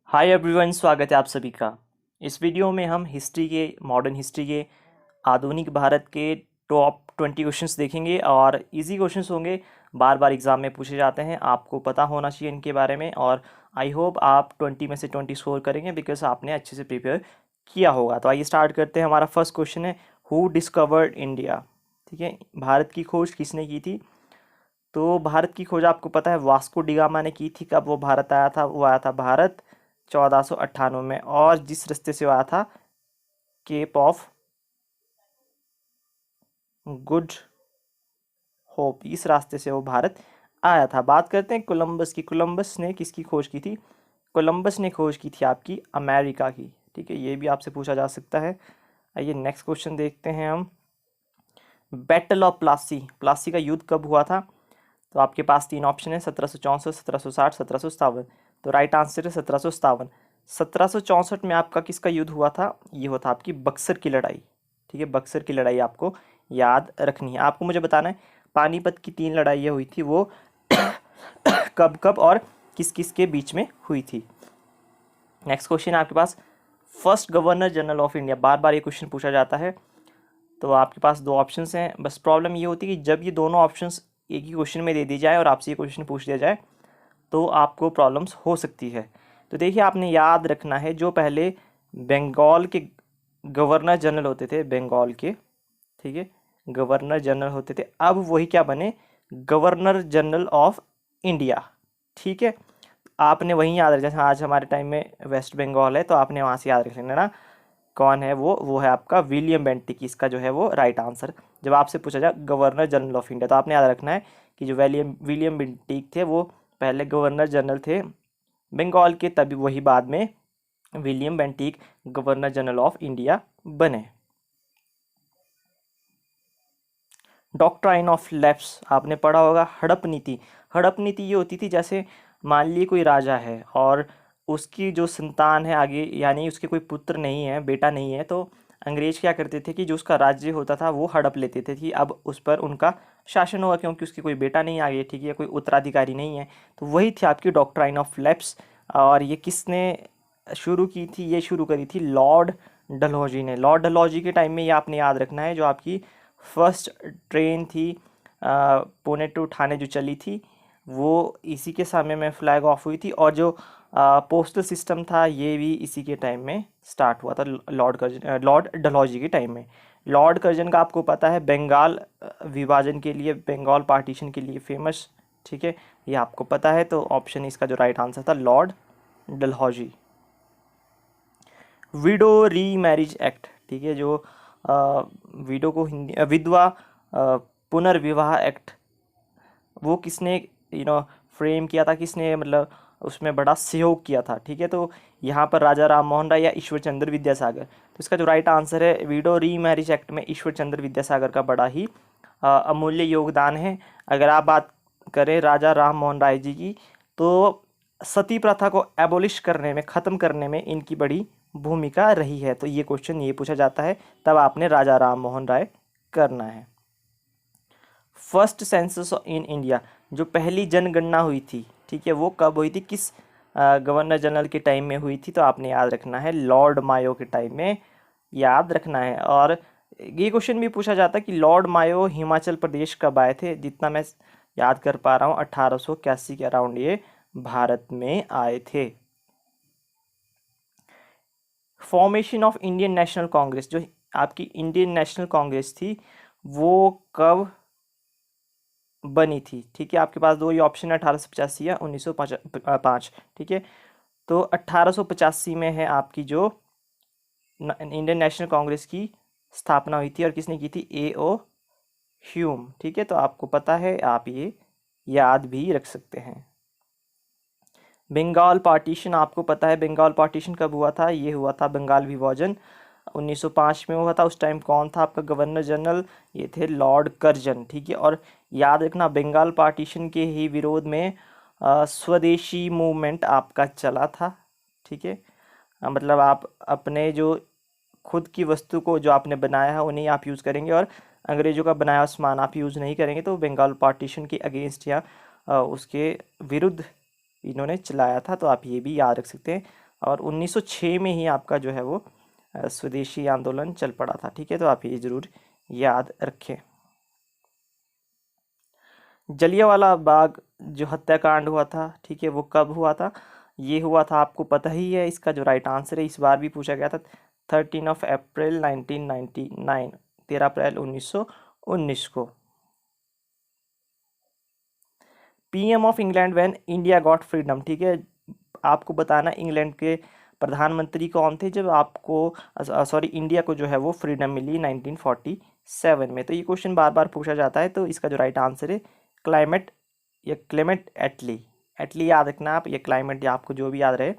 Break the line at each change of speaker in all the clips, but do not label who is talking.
Hi everyone, स्वागत है आप सभी का। इस वीडियो में हम मॉडर्न हिस्ट्री के आधुनिक भारत के टॉप 20 क्वेश्चंस देखेंगे और इजी क्वेश्चंस होंगे। बार बार एग्जाम में पूछे जाते हैं, आपको पता होना चाहिए इनके बारे में। और आई होप आप 20 में से 20 स्कोर करेंगे बिकॉज आपने अच्छे से प्रिपेयर किया होगा। तो आइए स्टार्ट करते हैं। हमारा फर्स्ट क्वेश्चन है, हु डिस्कवर्ड इंडिया। ठीक है, भारत की खोज किसने की थी? तो भारत की खोज आपको पता है वास्को डी गामा ने की थी। कब वो भारत आया था? वो आया था भारत 1498 में, और जिस रास्ते से वो आया था, केप ऑफ गुड होप, इस रास्ते से वो भारत आया था। बात करते हैं कोलंबस की। कोलंबस ने किसकी खोज की थी? कोलंबस ने खोज की थी आपकी अमेरिका की। ठीक है, ये भी आपसे पूछा जा सकता है। आइए नेक्स्ट क्वेश्चन देखते हैं हम। बैटल ऑफ प्लासी, प्लासी का युद्ध कब हुआ था? तो आपके पास तीन ऑप्शन है, 1764, 1760, 1757। तो राइट आंसर है 1757। 1764 में आपका किसका युद्ध हुआ था? ये हुआ था आपकी बक्सर की लड़ाई। ठीक है, बक्सर की लड़ाई आपको याद रखनी है। आपको मुझे बताना है पानीपत की तीन लड़ाइयाँ हुई थी, वो कब कब और किस किस के बीच में हुई थी। नेक्स्ट क्वेश्चन है आपके पास, first governor general of India. बार बार ये क्वेश्चन पूछा जाता है। तो आपके पास दो ऑप्शंस हैं, बस प्रॉब्लम ये होती है कि जब ये दोनों ऑप्शंस एक ही क्वेश्चन में दे दी जाए और आपसे ये क्वेश्चन पूछ दिया जाए तो आपको प्रॉब्लम्स हो सकती है। तो देखिए, आपने याद रखना है, जो पहले बंगाल के गवर्नर जनरल होते थे, बंगाल के, ठीक है, गवर्नर जनरल होते थे, अब वही क्या बने? Governor general of India. ठीक है, आपने वही याद रखना। जैसे आज हमारे टाइम में वेस्ट बंगाल है, तो आपने वहाँ से याद रख लेना ना, कौन है वो है आपका विलियम बेंटिक। इसका जो है वो राइट आंसर। जब आपसे पूछा जाए गवर्नर जनरल ऑफ इंडिया, तो आपने याद रखना है कि जो विलियम बेंटिक थे वो पहले गवर्नर जनरल थे बंगाल के, तभी वही बाद में William Bentinck governor general of India बने। डॉक्ट्राइन ऑफ लैप्स आपने पढ़ा होगा। हड़प नीति, हड़प नीति ये होती थी, जैसे मान लीजिए कोई राजा है और उसकी जो संतान है आगे, यानी उसके कोई पुत्र नहीं है, बेटा नहीं है, तो अंग्रेज क्या करते थे कि जो उसका राज्य होता था वो हड़प लेते थे कि अब उस पर उनका शासन होगा, क्योंकि उसकी कोई बेटा नहीं आगे, ठीक है, कोई उत्तराधिकारी नहीं है। तो वही थी आपकी डॉक्ट्राइन ऑफ लैप्स। और ये किसने शुरू की थी? ये शुरू करी थी लॉर्ड डलहौजी ने। लॉर्ड डलहौजी के टाइम में ये आपने याद रखना है, जो आपकी फर्स्ट ट्रेन थी पुणे टू ठाणे जो चली थी, वो इसी के समय में फ्लैग ऑफ हुई थी। और जो पोस्टल सिस्टम था ये भी इसी के टाइम में स्टार्ट हुआ था, लॉर्ड डलहौजी के टाइम में। लॉर्ड कर्जन का आपको पता है बंगाल विभाजन के लिए, बंगाल पार्टीशन के लिए फेमस। ठीक है, ये आपको पता है। तो ऑप्शन इसका जो राइट आंसर था लॉर्ड डलहौजी। विडो री मैरिज एक्ट, ठीक है, जो विडो को हिंदी विधवा पुनर्विवाह एक्ट, वो किसने फ्रेम किया था? किसने मतलब उसमें बड़ा सहयोग किया था? ठीक है, तो यहाँ पर राजा राम मोहन राय या ईश्वर चंद्र विद्यासागर। तो इसका जो राइट आंसर है, विडो री मैरिज एक्ट में ईश्वर चंद्र विद्यासागर का बड़ा ही अमूल्य योगदान है। अगर आप बात करें राजा राम मोहन राय जी की, तो सती प्रथा को एबोलिश करने में, ख़त्म करने में इनकी बड़ी भूमिका रही है। तो ये क्वेश्चन ये पूछा जाता है, तब आपने राजा राम मोहन राय करना है। फर्स्ट सेंसस इन इंडिया, जो पहली जनगणना हुई थी, ठीक है, वो कब हुई थी? किस गवर्नर जनरल के टाइम में हुई थी? तो आपने याद रखना है लॉर्ड मायो के टाइम में याद रखना है। और ये क्वेश्चन भी पूछा जाता है कि लॉर्ड मायो हिमाचल प्रदेश कब आए थे? जितना मैं याद कर पा रहा हूँ 1881 के अराउंड ये भारत में आए थे। Formation of Indian national Congress, जो आपकी इंडियन नेशनल कांग्रेस थी, वो कब बनी थी? ठीक है, आपके पास दो ही ऑप्शन है, 1885 या 1905। ठीक है, तो 1885 में है आपकी जो इंडियन नेशनल कांग्रेस की स्थापना हुई थी। और किसने की थी? A.O. ह्यूम। ठीक है, तो आपको पता है, आप ये याद भी रख सकते हैं। बंगाल पार्टीशन आपको पता है, बंगाल पार्टीशन कब हुआ था? ये हुआ था बंगाल विभाजन 1905 में हुआ था। उस टाइम कौन था आपका गवर्नर जनरल? ये थे लॉर्ड कर्जन। ठीक है, और याद रखना बंगाल पार्टीशन के ही विरोध में स्वदेशी मूवमेंट आपका चला था। ठीक है, मतलब आप अपने जो खुद की वस्तु को जो आपने बनाया है उन्हें आप यूज़ करेंगे, और अंग्रेज़ों का बनाया हुआ सामान आप यूज़ नहीं करेंगे। तो बंगाल पार्टीशन के अगेंस्ट या उसके विरुद्ध इन्होंने चलाया था। तो आप ये भी याद रख सकते हैं। और 1906 में ही आपका जो है वो स्वदेशी आंदोलन चल पड़ा था। ठीक है, तो आप ये जरूर याद रखें। जलियांवाला बाग जो हत्याकांड हुआ था, ठीक है, वो कब हुआ था? ये हुआ था, आपको पता ही है। इसका जो राइट आंसर है, इस बार भी पूछा गया था, 13 अप्रैल 1999, 13 अप्रैल 1919 को। PM of England when India got freedom, ठीक है, आपको बताना इंग्लैंड के प्रधानमंत्री कौन थे जब आपको सॉरी इंडिया को जो है वो फ्रीडम मिली 1947 में। तो ये क्वेश्चन बार बार पूछा जाता है, तो इसका जो राइट आंसर है क्लाइमेट या क्लेमेंट एटली। एटली याद रखना आप, ये क्लाइमेट या आपको जो भी याद रहे,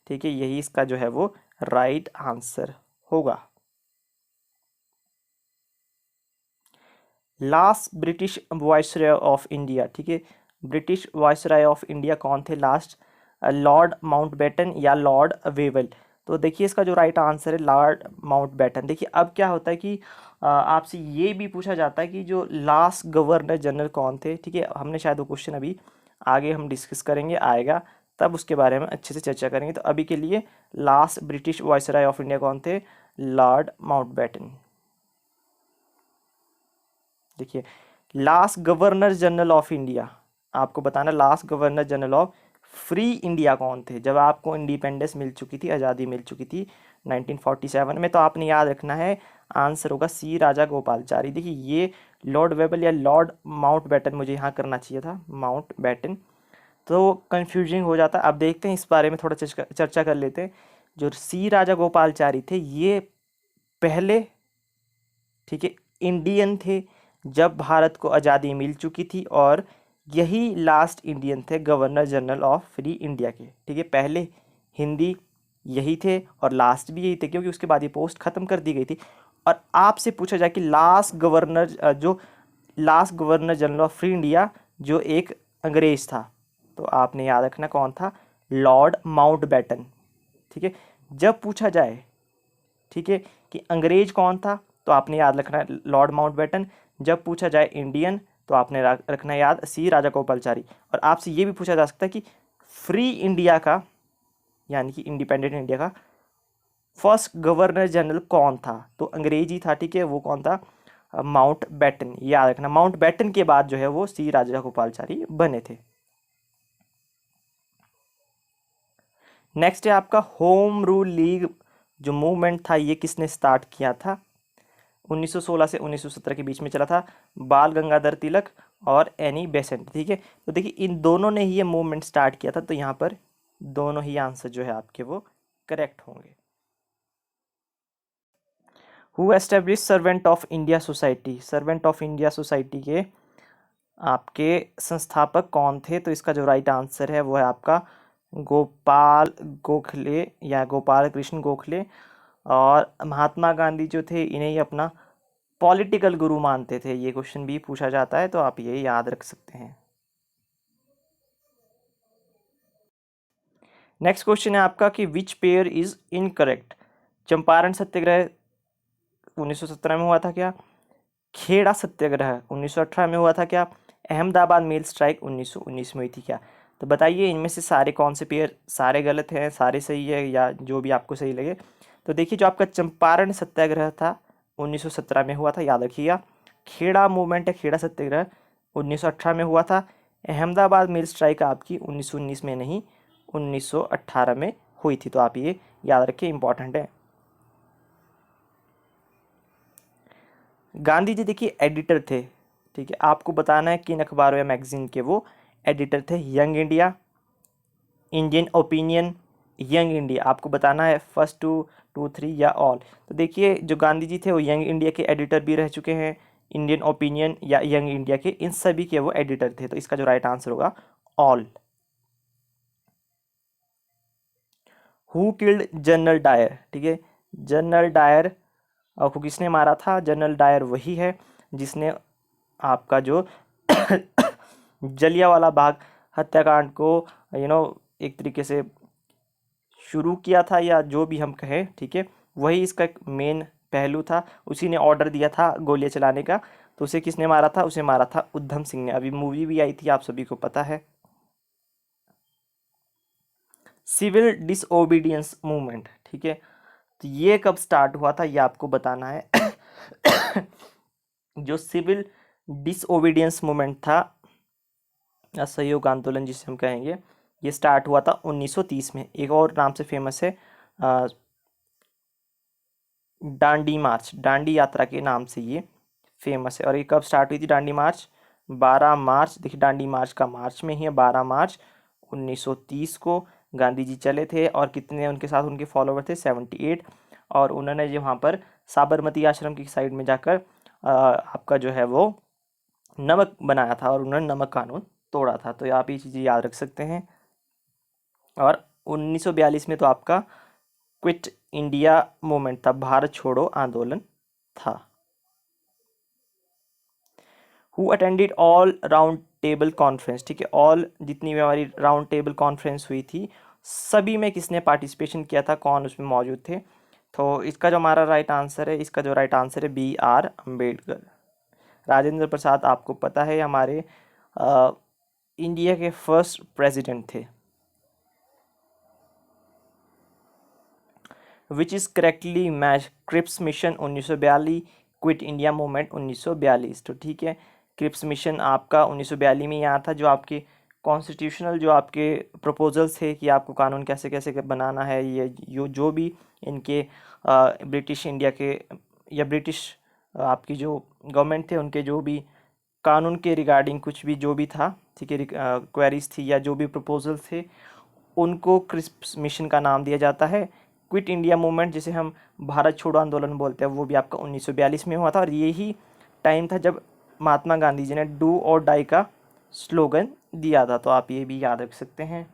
ठीक है, यही इसका जो है वो राइट आंसर होगा। Last British viceroy of India, ठीक है, ब्रिटिश वाइसरॉय ऑफ इंडिया कौन थे लास्ट? लॉर्ड माउंटबेटन या लॉर्ड वेवल? तो देखिए इसका जो राइट आंसर है लॉर्ड माउंटबेटन। देखिए अब क्या होता है कि आपसे ये भी पूछा जाता है कि जो लास्ट गवर्नर जनरल कौन थे, ठीक है, हमने शायद वो क्वेश्चन अभी आगे हम डिस्कस करेंगे, आएगा तब उसके बारे में अच्छे से चर्चा करेंगे। तो अभी के लिए last British viceroy of India कौन थे? Lord Mountbatten. देखिए last governor general of India, आपको बताना last governor general of free India कौन थे जब आपको इंडिपेंडेंस मिल चुकी थी, आज़ादी मिल चुकी थी 1947 में। तो आपने याद रखना है आंसर होगा सी राजा गोपालचारी। देखिए ये लॉर्ड वेबल या लॉर्ड माउंटबेटन मुझे यहाँ करना चाहिए था, माउंटबेटन, तो कंफ्यूजिंग हो जाता है। अब देखते हैं इस बारे में थोड़ा चर्चा कर लेते हैं। जो सी राजा गोपालचारी थे ये पहले, ठीक है, इंडियन थे जब भारत को आज़ादी मिल चुकी थी, और यही लास्ट इंडियन थे governor general of free India के। ठीक है, पहले हिंदी यही थे और लास्ट भी यही थे, क्योंकि उसके बाद ये पोस्ट खत्म कर दी गई थी। और आपसे पूछा जाए कि लास्ट गवर्नर जो last governor general of free India जो एक अंग्रेज था, तो आपने याद रखना कौन था? Lord Mountbatten. ठीक है, जब पूछा जाए, ठीक है, कि अंग्रेज कौन था, तो आपने याद रखना लॉर्ड माउंटबेटन। जब पूछा जाए इंडियन, तो आपने रखना याद सी राजा गोपालचारी। और आपसे ये भी पूछा जा सकता है कि फ्री इंडिया का यानी कि इंडिपेंडेंट इंडिया का फर्स्ट गवर्नर जनरल कौन था, तो अंग्रेज ही था। ठीक है, वो कौन था? माउंटबेटन। याद रखना माउंटबेटन के बाद जो है वो सी राजा गोपालचारी बने थे। नेक्स्ट है आपका होम रूल लीग जो मूवमेंट था, ये किसने स्टार्ट किया था? 1916 से 1917 के बीच में चला था, बाल गंगाधर तिलक और एनी बेसेंट। ठीक है, तो देखिए इन दोनों ने ही ये मूवमेंट स्टार्ट किया था, तो यहाँ पर दोनों ही आंसर जो है आपके वो करेक्ट होंगे। Who establish servant of India society? Servant of India society के आपके संस्थापक कौन थे? तो इसका जो राइट आंसर है वो है आपका गोपाल गोखले या गोपाल कृष्ण गोखले। और महात्मा गांधी जो थे इन्हें ही अपना पॉलिटिकल गुरु मानते थे। ये क्वेश्चन भी पूछा जाता है, तो आप ये याद रख सकते हैं। नेक्स्ट क्वेश्चन है आपका कि which pair is incorrect? Champaran Satyagraha 1917 में हुआ था क्या? खेड़ा सत्याग्रह 1918 में हुआ था क्या? अहमदाबाद मेल स्ट्राइक 1919 में हुई थी क्या? तो बताइए इनमें से सारे कौन से पेयर सारे गलत हैं, सारे सही है, या जो भी आपको सही लगे। तो देखिए जो आपका चंपारण सत्याग्रह था 1917 में हुआ था, याद रखिएगा। खेड़ा मूवमेंट है, खेड़ा सत्याग्रह 1918 में हुआ था। अहमदाबाद मेल स्ट्राइक आपकी 1919 में नहीं 1918 में हुई थी, तो आप ये याद रखिए, इंपॉर्टेंट है। गांधी जी देखिए एडिटर थे, ठीक है, आपको बताना है किन अखबारों या मैगजीन के वो एडिटर थे। Young India, Indian opinion, young India, आपको बताना है फर्स्ट टू, टू थ्री या ऑल। तो देखिए जो गांधी जी थे वो यंग इंडिया के एडिटर भी रह चुके हैं, इंडियन ओपिनियन या यंग इंडिया के, इन सभी के वो एडिटर थे, तो इसका जो राइट आंसर होगा all. Who killed general Dyer? ठीक है, जनरल डायर को किसने मारा था? जनरल डायर वही है जिसने आपका जो जलियांवाला बाग हत्याकांड को एक तरीके से शुरू किया था, या जो भी हम कहें, ठीक है, वही इसका एक मेन पहलू था। उसी ने ऑर्डर दिया था गोलियां चलाने का। तो उसे किसने मारा था? उसे मारा था उधम सिंह ने। अभी मूवी भी आई थी, आप सभी को पता है। सिविल डिसओबीडियंस मूवमेंट, ठीक है। तो ये कब स्टार्ट हुआ था ये आपको बताना है। जो सिविल डिसओबीडियंस मूवमेंट था या सहयोग आंदोलन जिसे हम कहेंगे, ये स्टार्ट हुआ था 1930 में। एक और नाम से फेमस है डांडी मार्च, डांडी यात्रा के नाम से ये फेमस है। और ये कब स्टार्ट हुई थी डांडी मार्च? 12 मार्च, देखिए डांडी मार्च का मार्च में ही है, 12 मार्च 1930 को गांधी जी चले थे। और कितने उनके साथ उनके फॉलोवर थे? 78। और उन्होंने जो वहाँ पर साबरमती आश्रम की साइड में जाकर आपका जो है वो नमक बनाया था और उन्होंने नमक कानून तोड़ा था। तो आप ये चीज़ें याद रख सकते हैं। और 1942 में तो आपका क्विट इंडिया मूवमेंट था, भारत छोड़ो आंदोलन था। Who attended all round table conference, ठीक है, ऑल जितनी भी हमारी राउंड टेबल कॉन्फ्रेंस हुई थी सभी में किसने पार्टिसिपेशन किया था, कौन उसमें मौजूद थे? तो इसका जो हमारा राइट आंसर है, इसका जो राइट आंसर है B.R. अम्बेडकर। राजेंद्र प्रसाद आपको पता है हमारे इंडिया के फर्स्ट प्रेसिडेंट थे। Which is correctly match Cripps mission 1942, quit India movement 1942। तो ठीक है, क्रिप्स मिशन आपका 1942 में यहाँ था। जो आपके कॉन्स्टिट्यूशनल जो आपके प्रपोजल्स थे कि आपको कानून कैसे कैसे बनाना है, ये जो भी इनके ब्रिटिश इंडिया के या ब्रिटिश आपकी जो गवर्नमेंट थे उनके जो भी कानून के रिगार्डिंग कुछ भी जो भी था, ठीक है, क्वेरीज थी या जो भी प्रपोजल्स थे, उनको क्रिप्स मिशन का नाम दिया जाता है। क्विट इंडिया मूवमेंट जिसे हम भारत छोड़ो आंदोलन बोलते हैं वो भी आपका 1942 में हुआ था। और यही टाइम था जब महात्मा गांधी जी ने डू और डाई का स्लोगन दिया था। तो आप ये भी याद रख सकते हैं।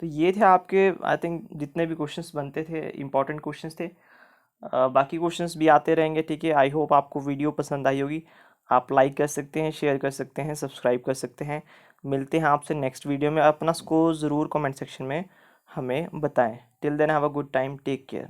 तो ये थे आपके आई थिंक जितने भी क्वेश्चंस बनते थे इंपॉर्टेंट क्वेश्चंस थे। बाकी क्वेश्चंस भी आते रहेंगे, ठीक है। आई होप आपको वीडियो पसंद आई होगी। आप लाइक कर सकते हैं, शेयर कर सकते हैं, सब्सक्राइब कर सकते हैं। मिलते हैं आपसे नेक्स्ट वीडियो में। अपना स्कोर ज़रूर कमेंट सेक्शन में हमें बताएं। Till then have a good time, take care.